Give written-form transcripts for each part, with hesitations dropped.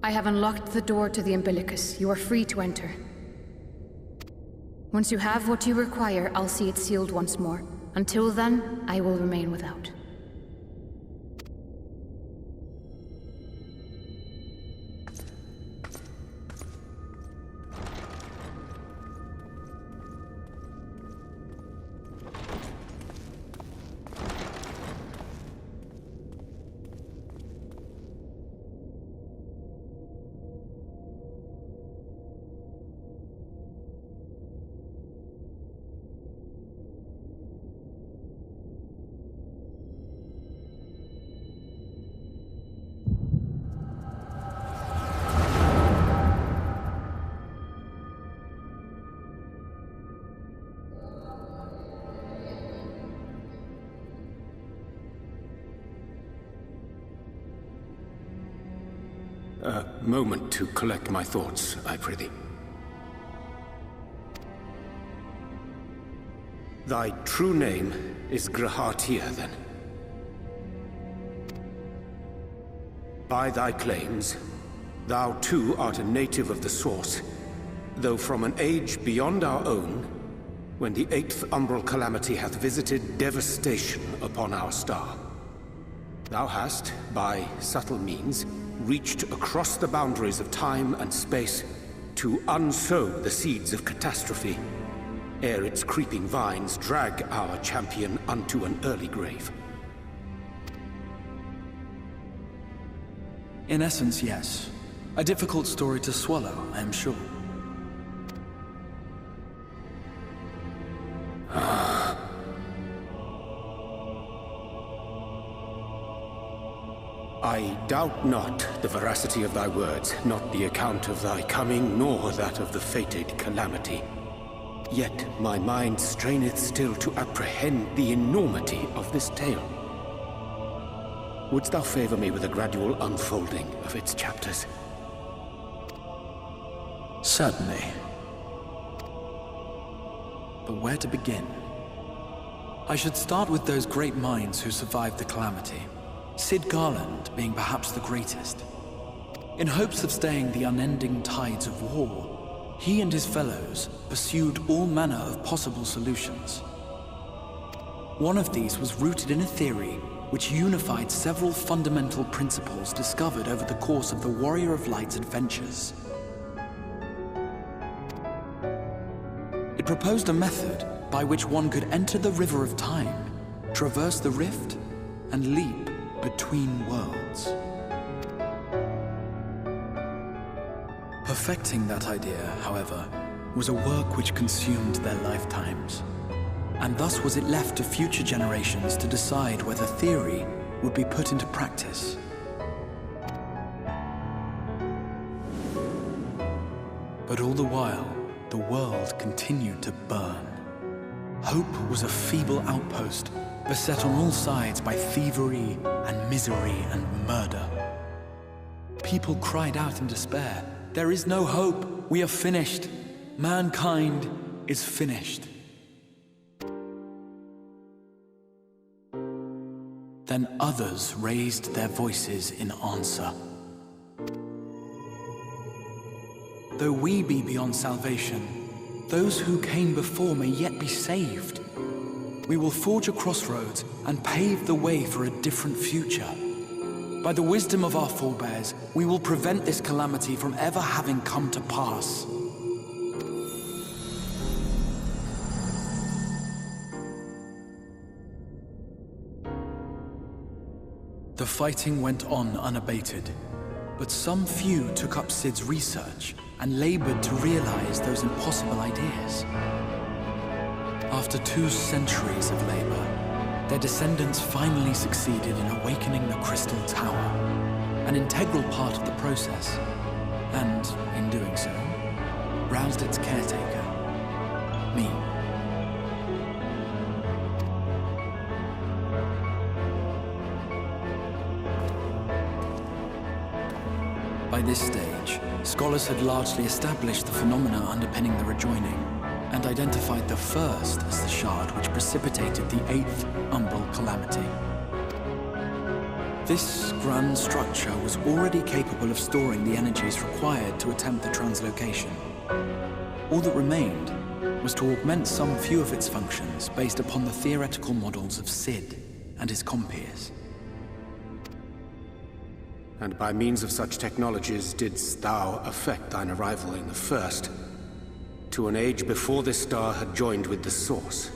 I have unlocked the door to the umbilicus. You are free to enter. Once you have what you require, I'll see it sealed once more. Until then, I will remain without. A moment to collect my thoughts, I prithee. Thy true name is Grahatia, then? By thy claims, thou too art a native of the Source, though from an age beyond our own, when the 8th umbral calamity hath visited devastation upon our star. Thou hast, by subtle means, reached across the boundaries of time and space to unsow the seeds of catastrophe, ere its creeping vines drag our champion unto an early grave. In essence, yes. A difficult story to swallow, I am sure. I doubt not the veracity of thy words, not the account of thy coming, nor that of the fated calamity. Yet my mind straineth still to apprehend the enormity of this tale. Wouldst thou favor me with a gradual unfolding of its chapters? Certainly. But where to begin? I should start with those great minds who survived the calamity. Sid Garland being perhaps the greatest. In hopes of staying the unending tides of war, he and his fellows pursued all manner of possible solutions. One of these was rooted in a theory which unified several fundamental principles discovered over the course of the Warrior of Light's adventures. It proposed a method by which one could enter the River of Time, traverse the rift, and leap between worlds. Perfecting that idea, however, was a work which consumed their lifetimes, and thus was it left to future generations to decide whether theory would be put into practice. But all the while, the world continued to burn. Hope was a feeble outpost, beset on all sides by thievery and misery and murder. People cried out in despair, "There is no hope, we are finished. Mankind is finished." Then others raised their voices in answer. Though we be beyond salvation, those who came before may yet be saved. We will forge a crossroads and pave the way for a different future. By the wisdom of our forebears, we will prevent this calamity from ever having come to pass. The fighting went on unabated, but some few took up Sid's research and labored to realize those impossible ideas. After 2 centuries of labor, their descendants finally succeeded in awakening the Crystal Tower, an integral part of the process, and, in doing so, roused its caretaker, me. By this stage, scholars had largely established the phenomena underpinning the rejoining, and identified the first as the shard which precipitated the 8th umbral calamity. This grand structure was already capable of storing the energies required to attempt the translocation. All that remained was to augment some few of its functions based upon the theoretical models of Sid and his compeers. And by means of such technologies didst thou effect thine arrival in the First, to an age before this star had joined with the Source.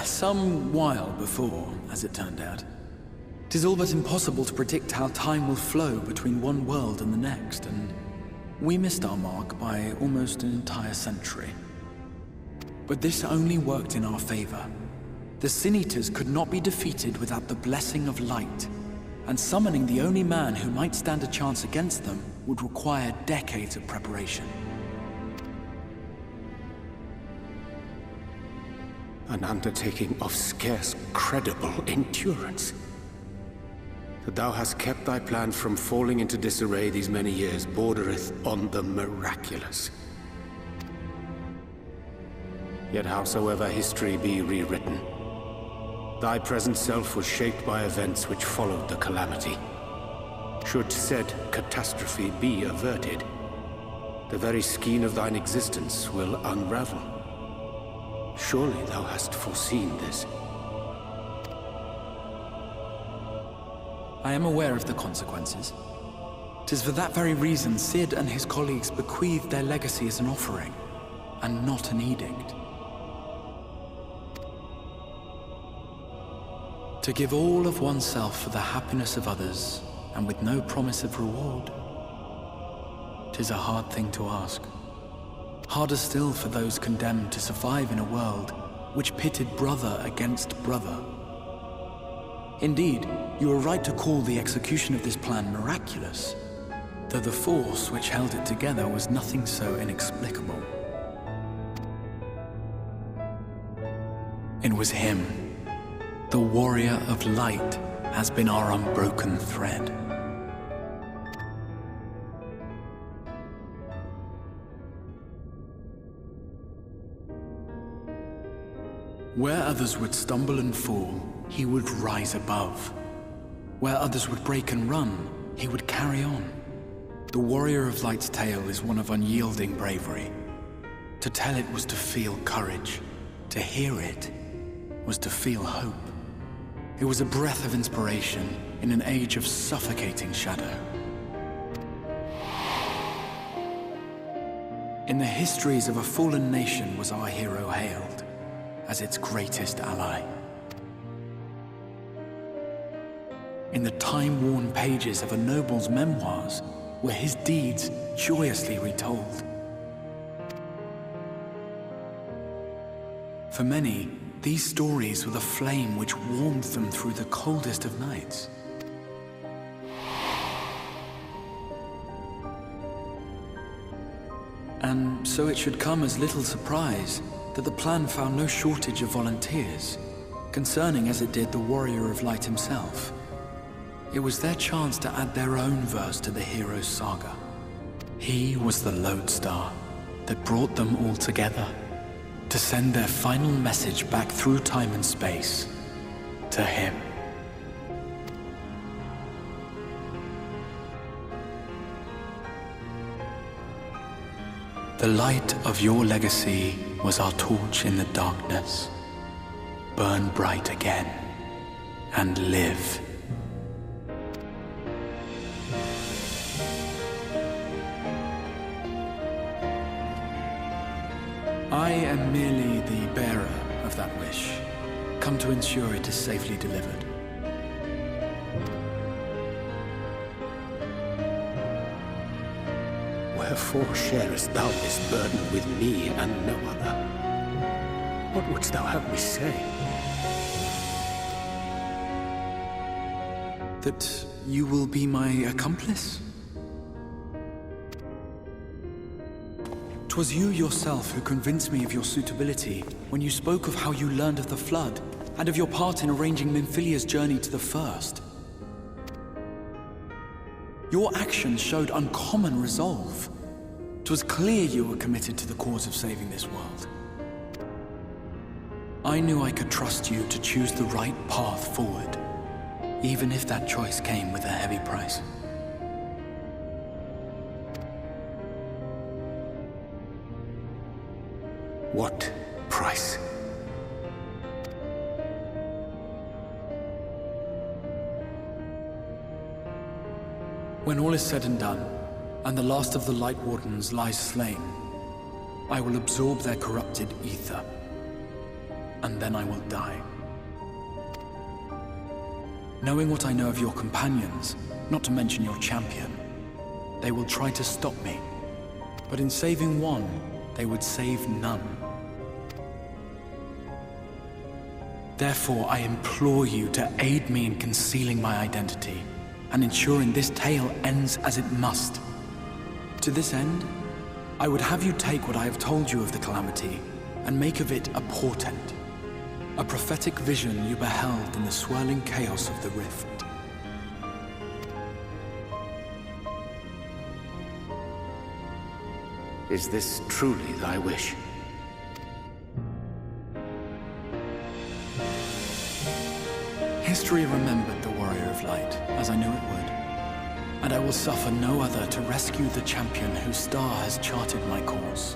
Some while before, as it turned out. 'Tis all but impossible to predict how time will flow between one world and the next, and we missed our mark by almost an entire century. But this only worked in our favor. The Sin Eaters could not be defeated without the blessing of light, and summoning the only man who might stand a chance against them would require decades of preparation. An undertaking of scarce credible endurance. That thou hast kept thy plan from falling into disarray these many years bordereth on the miraculous. Yet howsoever history be rewritten, thy present self was shaped by events which followed the calamity. Should said catastrophe be averted, the very skein of thine existence will unravel. Surely thou hast foreseen this. I am aware of the consequences. 'Tis for that very reason Sid and his colleagues bequeathed their legacy as an offering, and not an edict. To give all of oneself for the happiness of others, and with no promise of reward. 'Tis a hard thing to ask. Harder still for those condemned to survive in a world which pitted brother against brother. Indeed, you are right to call the execution of this plan miraculous, though the force which held it together was nothing so inexplicable. It was him. The warrior of light has been our unbroken thread. Where others would stumble and fall, he would rise above. Where others would break and run, he would carry on. The warrior of light's tale is one of unyielding bravery. To tell it was to feel courage. To hear it was to feel hope. It was a breath of inspiration in an age of suffocating shadow. In the histories of a fallen nation was our hero hailed as its greatest ally. In the time-worn pages of a noble's memoirs were his deeds joyously retold. For many, these stories were the flame which warmed them through the coldest of nights. And so it should come as little surprise that the plan found no shortage of volunteers, concerning as it did the warrior of light himself. It was their chance to add their own verse to the hero's saga. He was the lodestar that brought them all together, to send their final message back through time and space to him. The light of your legacy was our torch in the darkness. Burn bright again and live. I am merely the bearer of that wish, come to ensure it is safely delivered. Wherefore sharest thou this burden with me and no other? What wouldst thou have me say? That you will be my accomplice? 'Twas you yourself who convinced me of your suitability when you spoke of how you learned of the Flood and of your part in arranging Minfilia's journey to the First. Your actions showed uncommon resolve. 'Twas clear you were committed to the cause of saving this world. I knew I could trust you to choose the right path forward, even if that choice came with a heavy price. What price? When all is said and done, and the last of the Light Wardens lies slain, I will absorb their corrupted ether, and then I will die. Knowing what I know of your companions, not to mention your champion, they will try to stop me. But in saving one, they would save none. Therefore, I implore you to aid me in concealing my identity, and ensuring this tale ends as it must. To this end, I would have you take what I have told you of the Calamity, and make of it a portent. A prophetic vision you beheld in the swirling chaos of the rift. Is this truly thy wish? History remembered the Warrior of Light, as I knew it would. And I will suffer no other to rescue the champion whose star has charted my course.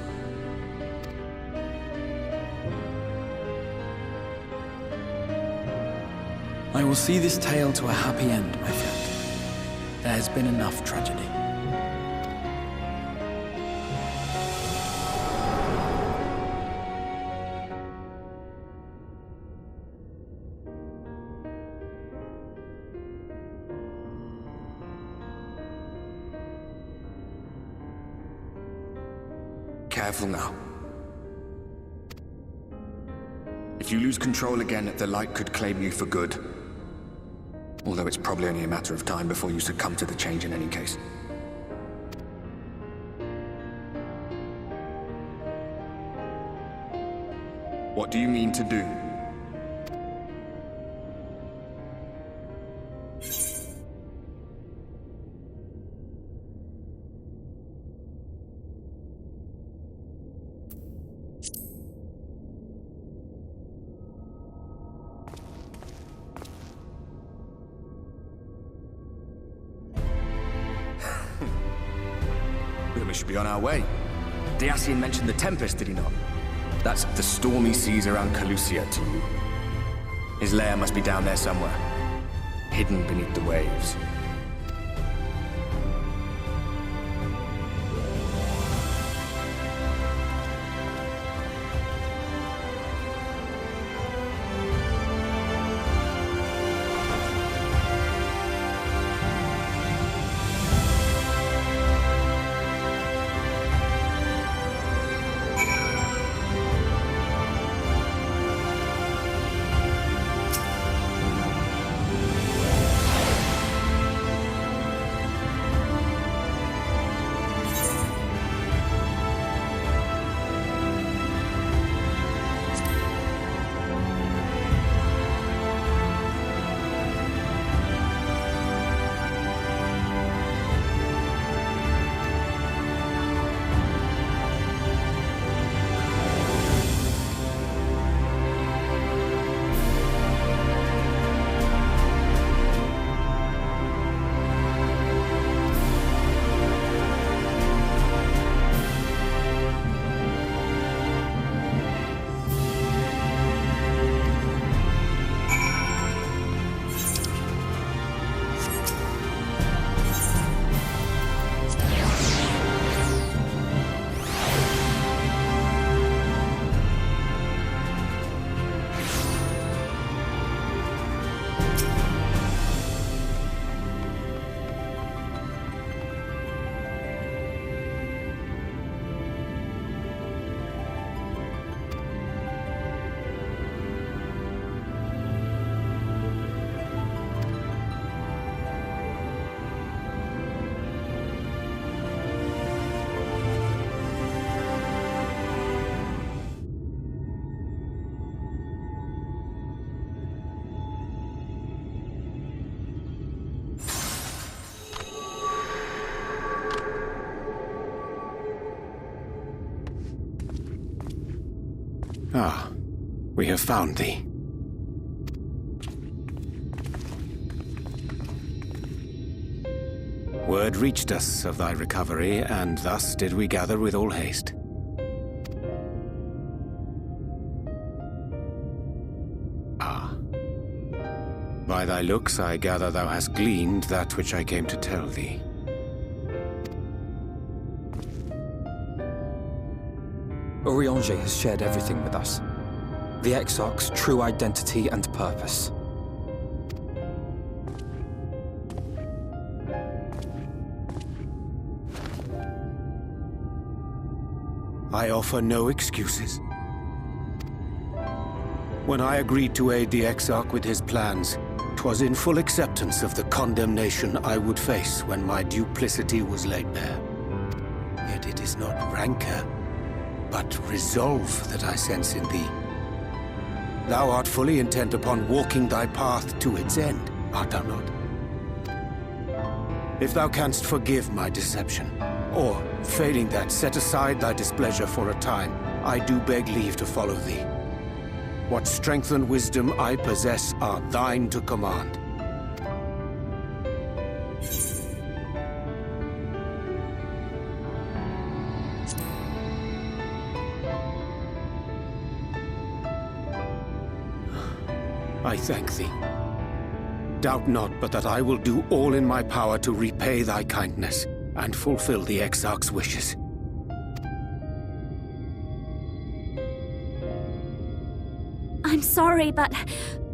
I will see this tale to a happy end, my friend. There has been enough tragedy. Careful now. If you lose control again, the Light could claim you for good. Although it's probably only a matter of time before you succumb to the change in any case. What do you mean to do? We should be on our way. Diassian mentioned the Tempest, did he not? That's the stormy seas around Calusia to you. His lair must be down there somewhere, hidden beneath the waves. Ah, We have found thee. Word reached us of thy recovery, and thus did we gather with all haste. Ah. By thy looks I gather thou hast gleaned that which I came to tell thee. Urianger has shared everything with us. The Exarch's true identity and purpose. I offer no excuses. When I agreed to aid the Exarch with his plans, 'twas in full acceptance of the condemnation I would face when my duplicity was laid bare. Yet it is not rancor, but resolve that I sense in thee. Thou art fully intent upon walking thy path to its end, art thou not? If thou canst forgive my deception, or, failing that, set aside thy displeasure for a time, I do beg leave to follow thee. What strength and wisdom I possess are thine to command. I thank thee. Doubt not but that I will do all in my power to repay thy kindness and fulfill the Exarch's wishes. I'm sorry, but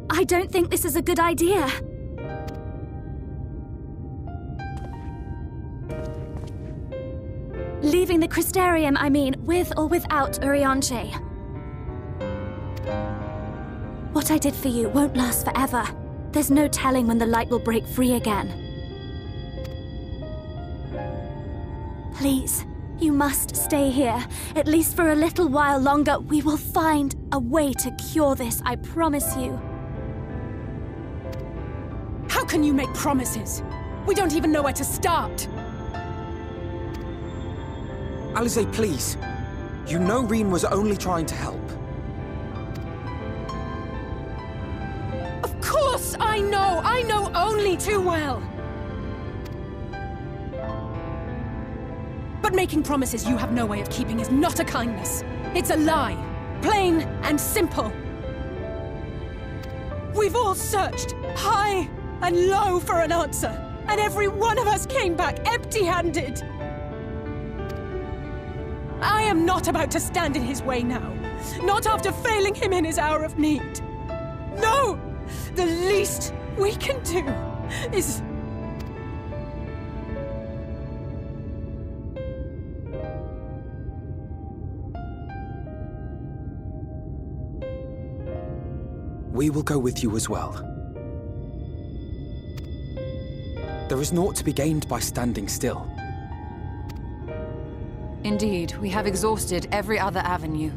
I don't think this is a good idea. Leaving the Crystarium, I mean, with or without Urianger. What I did for you won't last forever. There's no telling when the light will break free again. Please, you must stay here, at least for a little while longer. We will find a way to cure this, I promise you. How can you make promises? We don't even know where to start. Alize, please. You know Reen was only trying to help. Of course I know! I know only too well! But making promises you have no way of keeping is not a kindness. It's a lie. Plain and simple. We've all searched high and low for an answer, and every one of us came back empty-handed. I am not about to stand in his way now. Not after failing him in his hour of need. No! The least we can do is... We will go with you as well. There is naught to be gained by standing still. Indeed, we have exhausted every other avenue.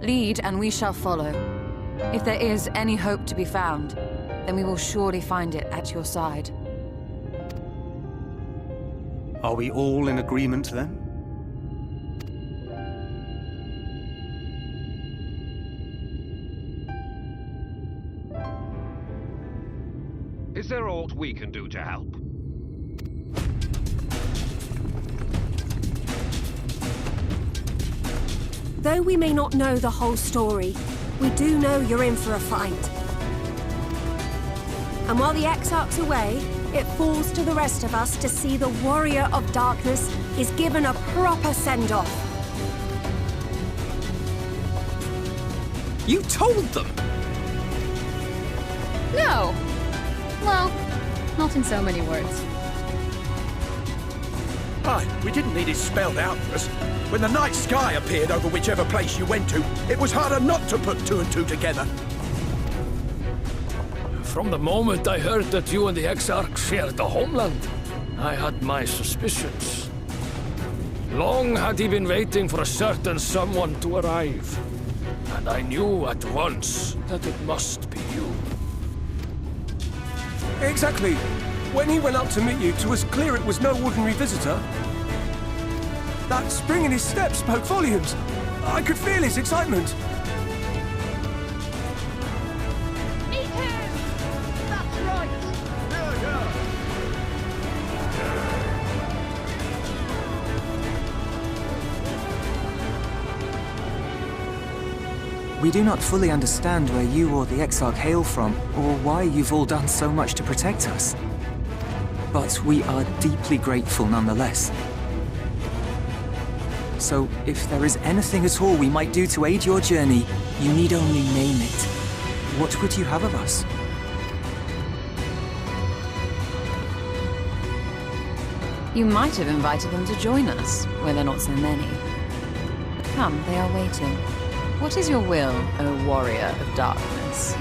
Lead, and we shall follow. If there is any hope to be found, then we will surely find it at your side. Are we all in agreement, then? Is there aught we can do to help? Though we may not know the whole story, we do know you're in for a fight. And while the Exarch's away, it falls to the rest of us to see the Warrior of Darkness is given a proper send-off. You told them! No! Well, not in so many words. Aye, we didn't need it spelled out for us. When the night sky appeared over whichever place you went to, it was harder not to put two and two together. From the moment I heard that you and the Exarch shared the homeland, I had my suspicions. Long had he been waiting for a certain someone to arrive, and I knew at once that it must be you. Exactly. When he went up to meet you, it was clear it was no ordinary visitor. That spring in his step spoke volumes. I could feel his excitement. We do not fully understand where you or the Exarch hail from, or why you've all done so much to protect us. But we are deeply grateful nonetheless. So, if there is anything at all we might do to aid your journey, you need only name it. What would you have of us? You might have invited them to join us, where they're not so many. But come, they are waiting. What is your will, O warrior of darkness?